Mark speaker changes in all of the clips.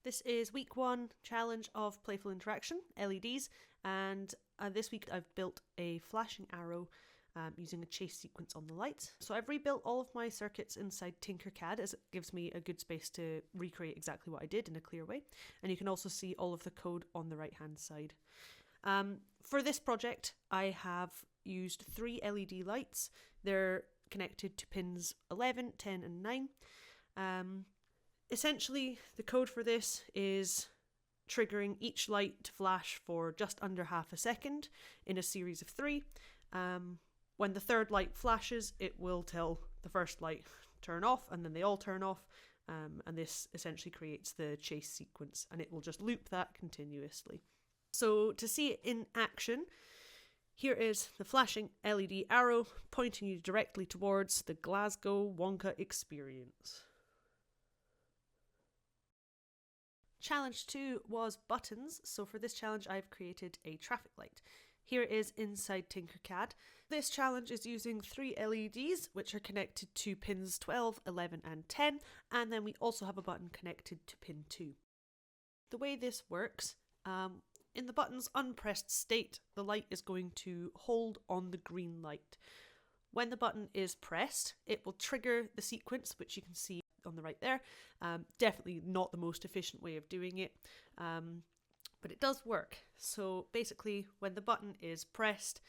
Speaker 1: This is week 1 challenge of Playful Interaction, LEDs, and this week I've built a flashing arrow using a chase sequence on the lights. So I've rebuilt all of my circuits inside Tinkercad as it gives me a good space to recreate exactly what I did in a clear way. And you can also see all of the code on the right hand side. For this project I have used 3 LED lights. They're connected to pins 11, 10 and 9. Essentially, the code for this is triggering each light to flash for just under half a second in a series of 3. When the third light flashes, it will tell the first light turn off, and then they all turn off, and this essentially creates the chase sequence, and it will just loop that continuously. So to see it in action, here is the flashing LED arrow pointing you directly towards the Glasgow Wonka experience. Challenge 2 was buttons, so for this challenge I've created a traffic light. Here it is inside Tinkercad. This challenge is using 3 LEDs which are connected to pins 12, 11 and 10, and then we also have a button connected to pin 2. The way this works, in the button's unpressed state, the light is going to hold on the green light. When the button is pressed, it will trigger the sequence, which you can see on the right there. Definitely not the most efficient way of doing it, but it does work. So basically, when the button is pressed,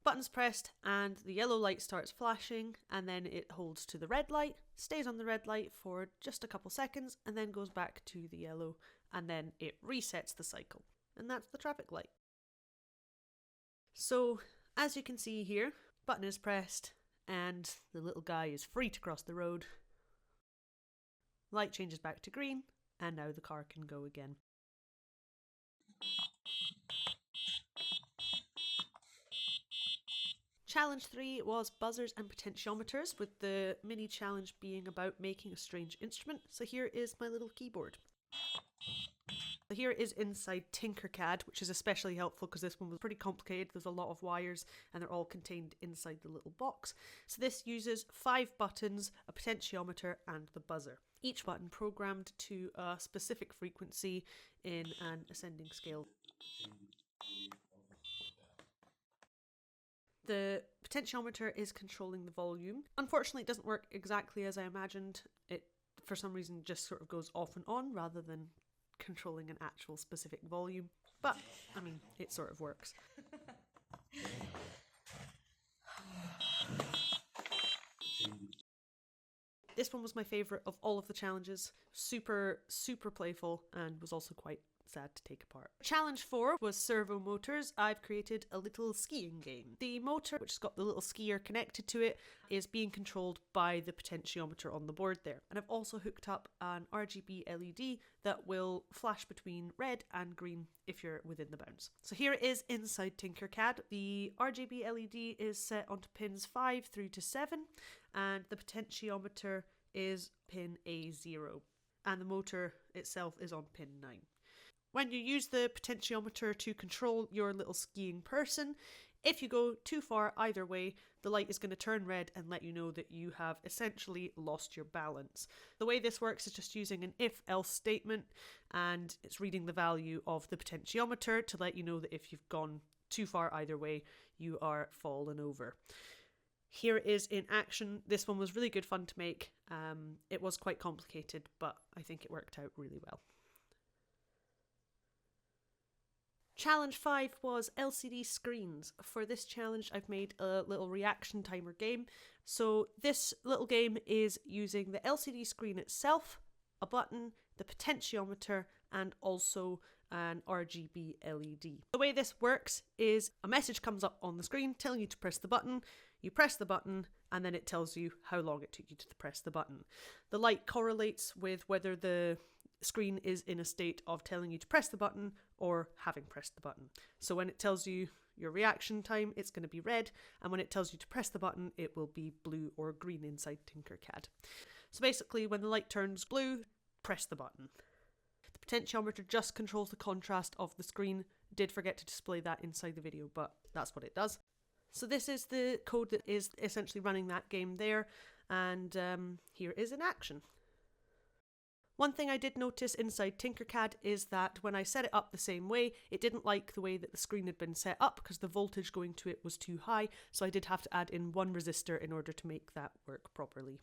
Speaker 1: button's pressed and the yellow light starts flashing, and then it holds to the red light, stays on the red light for just a couple seconds, and then goes back to the yellow, and then it resets the cycle. And that's the traffic light. So as you can see here, button is pressed and the little guy is free to cross the road. Light changes back to green, and now the car can go again. Challenge 3 was buzzers and potentiometers, with the mini challenge being about making a strange instrument. So here is my little keyboard. So here it is inside Tinkercad, which is especially helpful because this one was pretty complicated. There's a lot of wires and they're all contained inside the little box. So this uses 5 buttons, a potentiometer and the buzzer. Each button programmed to a specific frequency in an ascending scale. The potentiometer is controlling the volume. Unfortunately, it doesn't work exactly as I imagined. It, for some reason, just sort of goes off and on rather than controlling an actual specific volume, but I mean, it sort of works. This one was my favourite of all of the challenges. Super playful, and was also quite sad to take apart. Challenge 4 was servo motors. I've created a little skiing game. The motor, which has got the little skier connected to it, is being controlled by the potentiometer on the board there. And I've also hooked up an RGB LED that will flash between red and green if you're within the bounds. So here it is inside Tinkercad. The RGB LED is set onto pins 5 through to 7, and the potentiometer is pin A0, and the motor itself is on pin 9. When you use the potentiometer to control your little skiing person, if you go too far either way, the light is going to turn red and let you know that you have essentially lost your balance. The way this works is just using an if-else statement, and it's reading the value of the potentiometer to let you know that if you've gone too far either way, you are fallen over. Here it is in action. This one was really good fun to make. It was quite complicated, but I think it worked out really well. Challenge 5 was LCD screens. For this challenge, I've made a little reaction timer game. So this little game is using the LCD screen itself, a button, the potentiometer, and also an RGB LED. The way this works is a message comes up on the screen telling you to press the button. You press the button, and then it tells you how long it took you to press the button. The light correlates with whether the screen is in a state of telling you to press the button or having pressed the button. So when it tells you your reaction time, it's going to be red, and when it tells you to press the button, it will be blue or green inside Tinkercad. So basically, when the light turns blue, press the button. The potentiometer just controls the contrast of the screen. Did forget to display that inside the video, but that's what it does. So this is the code that is essentially running that game there, and here is in action. One thing I did notice inside Tinkercad is that when I set it up the same way, it didn't like the way that the screen had been set up because the voltage going to it was too high, so I did have to add in one resistor in order to make that work properly.